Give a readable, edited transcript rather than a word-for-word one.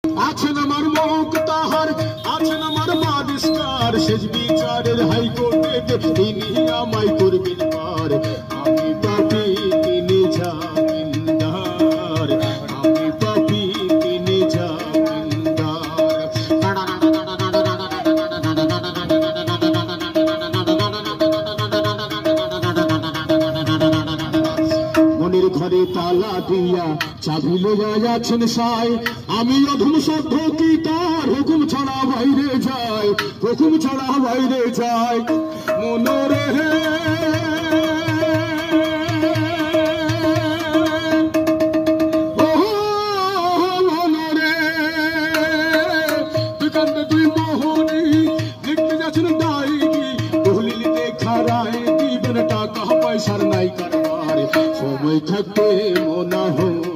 আছেন আমার মুখ তাহার, আছেন আমার মাদিস্কার, শেষ বিচারের হাইকোর্টে তিনি আমায় করবেন পার। আমি পাপী তিনি জামিনদার, আমি পাপী তিনি জামিনদার। মনের ঘরে তালা দিয়া চাবি লইয়া যাচ্ছেন সাই, আমি অধম সভ্য কি তার হুকুম ছাড়া বাইরে যায়, হুকুম ছাড়া বাইরে যায়। মনরে মনরে তুই কান্দে তুই মোহনী, লিখতে যাচ্ছেন ডায়েরি, দলিল দেখা রায় দিবেন টাকা পয়সার নাই কারবার। সময় থাকতে মনা হোক